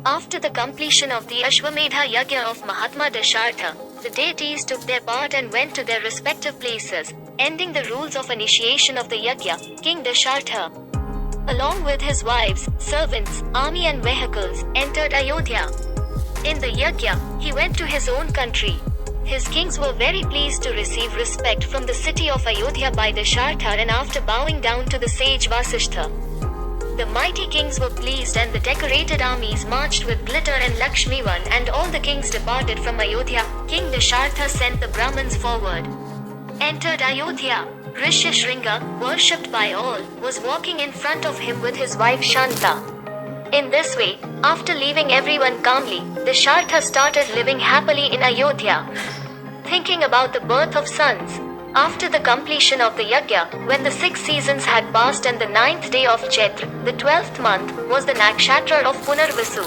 After the completion of the Ashwamedha Yajna of Mahatma Dasharatha, the deities took their part and went to their respective places, ending the rules of initiation of the Yajna. King Dasharatha, along with his wives, servants, army and vehicles, entered Ayodhya. In the Yajna, he went to his own country. His kings were very pleased to receive respect from the city of Ayodhya by Dasharatha, and after bowing down to the sage Vasishtha, the mighty kings were pleased, and the decorated armies marched with glitter and Lakshmivan, and all the kings departed from Ayodhya. King Dasharatha sent the Brahmins forward. Entered Ayodhya. Rishyashringa, worshipped by all, was walking in front of him with his wife Shanta. In this way, after leaving everyone calmly, Dasharatha started living happily in Ayodhya, thinking about the birth of sons. After the completion of the Yajna, when the 6 seasons had passed and the 9th day of Chaitra, the 12th month, was the nakshatra of Punarvasu.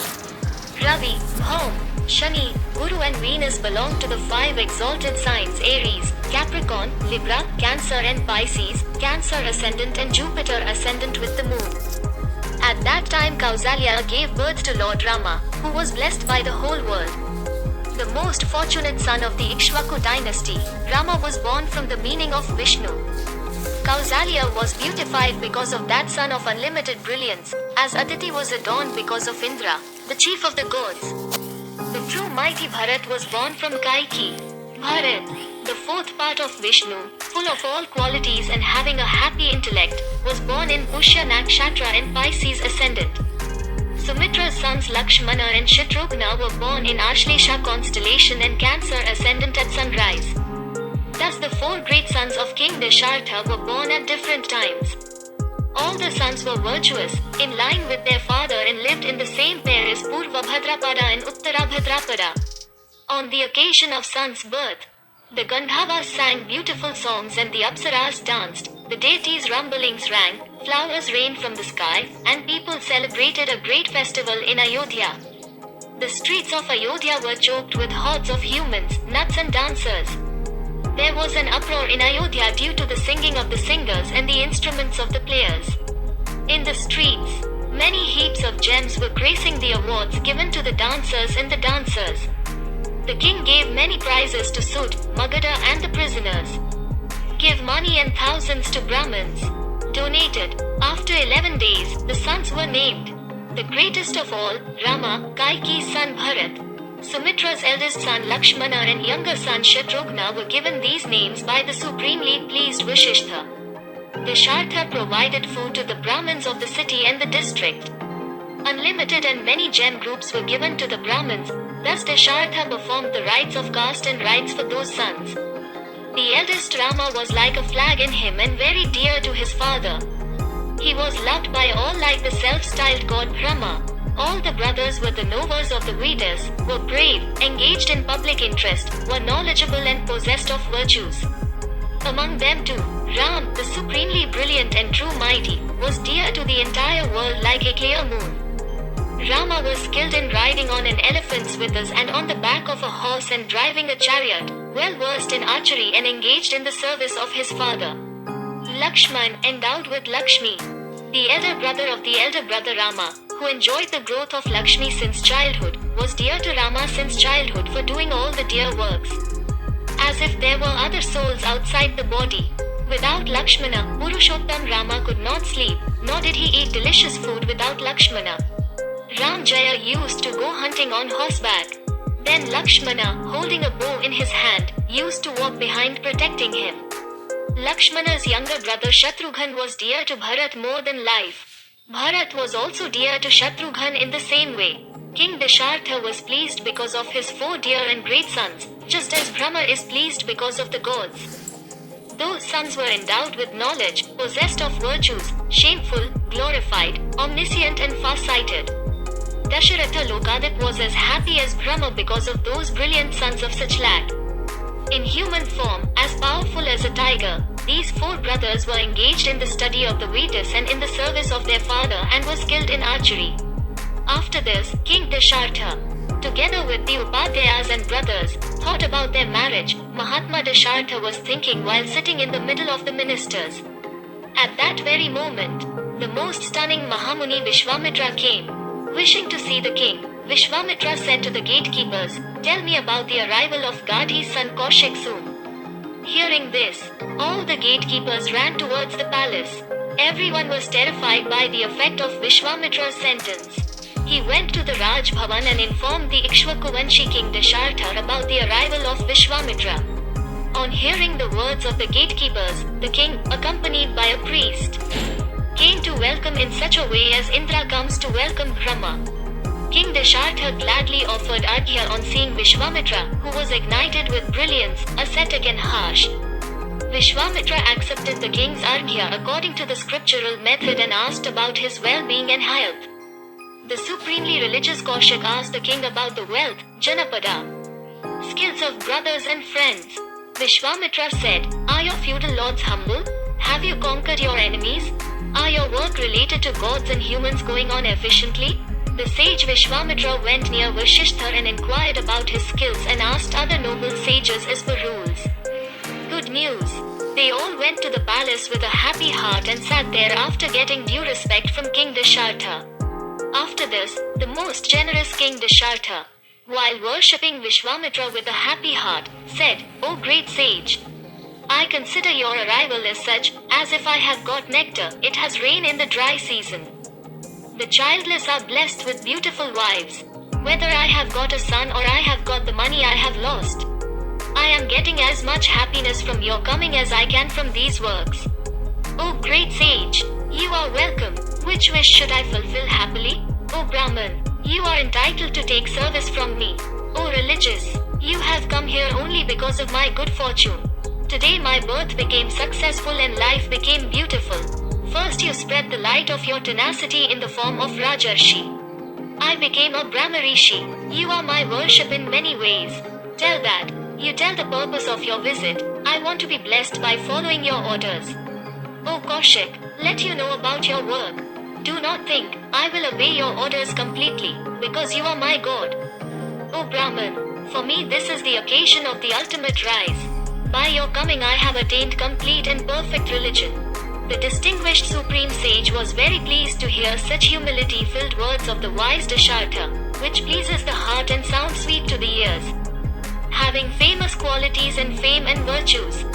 Ravi, Bhaum, Shani, Guru and Venus belonged to the 5 exalted signs: Aries, Capricorn, Libra, Cancer and Pisces, Cancer ascendant and Jupiter ascendant with the moon. At that time Kausalya gave birth to Lord Rama, who was blessed by the whole world. The most fortunate son of the Ikshvaku dynasty, Rama was born from the meaning of Vishnu. Kausalya was beautified because of that son of unlimited brilliance, as Aditi was adorned because of Indra, the chief of the gods. The true mighty Bharat was born from Kaikeyi. Bharat, the 4th part of Vishnu, full of all qualities and having a happy intellect, was born in Pushya Nakshatra and Pisces ascendant. Sumitra's sons Lakshmana and Shatrugna were born in Ashlesha constellation and Cancer ascendant at sunrise. Thus the 4 great sons of King Dasharatha were born at different times. All the sons were virtuous, in line with their father, and lived in the same pair as Purvabhadrapada and Uttarabhadrapada. On the occasion of son's birth, the Gandhavas sang beautiful songs and the Apsaras danced, the deities' rumblings rang, flowers rained from the sky, and people celebrated a great festival in Ayodhya. The streets of Ayodhya were choked with hordes of humans, nuts and dancers. There was an uproar in Ayodhya due to the singing of the singers and the instruments of the players. In the streets, many heaps of gems were gracing the awards given to the dancers and the dancers. The king gave many prizes to Sud, Magadha and the prisoners. Give money and thousands to Brahmins. Donated. After 11 days, the sons were named. The greatest of all, Rama, Kaikeyi's son Bharat, Sumitra's eldest son Lakshmana and younger son Shatrugna were given these names by the supremely pleased Vasishtha. Dasharatha provided food to the Brahmins of the city and the district. Unlimited and many gem groups were given to the Brahmins. Thus Dasharatha performed the rites of caste and rites for those sons. The eldest Rama was like a flag in him and very dear to his father. He was loved by all like the self-styled god Brahma. All the brothers were the knowers of the Vedas, were brave, engaged in public interest, were knowledgeable and possessed of virtues. Among them too, Ram, the supremely brilliant and true mighty, was dear to the entire world like a clear moon. Rama was skilled in riding on an elephant's withers and on the back of a horse and driving a chariot, well versed in archery and engaged in the service of his father. Lakshman, endowed with Lakshmi, the elder brother of the elder brother Rama, who enjoyed the growth of Lakshmi since childhood, was dear to Rama since childhood for doing all the dear works. As if there were other souls outside the body. Without Lakshmana, Purushottam Rama could not sleep, nor did he eat delicious food without Lakshmana. Ram Jaya used to go hunting on horseback. Then Lakshmana, holding a bow in his hand, used to walk behind protecting him. Lakshmana's younger brother Shatrughan was dear to Bharat more than life. Bharat was also dear to Shatrughan in the same way. King Dasharatha was pleased because of his 4 dear and great sons, just as Brahma is pleased because of the gods. Those sons were endowed with knowledge, possessed of virtues, shameful, glorified, omniscient and far-sighted. Dasharatha Lokadip was as happy as Brahma because of those brilliant sons of such lad. In human form, as powerful as a tiger, these 4 brothers were engaged in the study of the Vedas and in the service of their father and were skilled in archery. After this, King Dasharatha, together with the Upadhyayas and brothers, thought about their marriage. Mahatma Dasharatha was thinking while sitting in the middle of the ministers. At that very moment, the most stunning Mahamuni Vishwamitra came. Wishing to see the king, Vishwamitra said to the gatekeepers, "Tell me about the arrival of Gadhi's son Kaushik soon." Hearing this, all the gatekeepers ran towards the palace. Everyone was terrified by the effect of Vishwamitra's sentence. He went to the Raj Bhavan and informed the Ikshvakuvanshi king Dasharatha about the arrival of Vishwamitra. On hearing the words of the gatekeepers, the king, accompanied by a priest, came to welcome in such a way as Indra comes to welcome Brahma. King Dasharatha gladly offered Arghya on seeing Vishwamitra, who was ignited with brilliance, ascetic and harsh. Vishwamitra accepted the king's Arghya according to the scriptural method and asked about his well-being and health. The supremely religious Kaushik asked the king about the wealth, Janapada, skills of brothers and friends. Vishwamitra said, "Are your feudal lords humble? Have you conquered your enemies? Are your work related to gods and humans going on efficiently?" The sage Vishwamitra went near Vasishtha and inquired about his skills and asked other noble sages as per rules. Good news! They all went to the palace with a happy heart and sat there after getting due respect from King Dasharatha. After this, the most generous King Dasharatha, while worshipping Vishwamitra with a happy heart, said, "O great sage, I consider your arrival as such, as if I have got nectar, it has rain in the dry season. The childless are blessed with beautiful wives. Whether I have got a son or I have got the money I have lost, I am getting as much happiness from your coming as I can from these works. O great sage, you are welcome. Which wish should I fulfill happily? O Brahman, you are entitled to take service from me. O religious, you have come here only because of my good fortune. Today my birth became successful and life became beautiful. First you spread the light of your tenacity in the form of Rajarshi. I became a Brahmarishi. You are my worship in many ways. Tell that. You tell the purpose of your visit. I want to be blessed by following your orders. O Kaushik, let you know about your work. Do not think, I will obey your orders completely, because you are my God. O Brahman, for me this is the occasion of the ultimate rise. By your coming I have attained complete and perfect religion." The distinguished supreme sage was very pleased to hear such humility-filled words of the wise Dasharatha, which pleases the heart and sounds sweet to the ears. Having famous qualities and fame and virtues,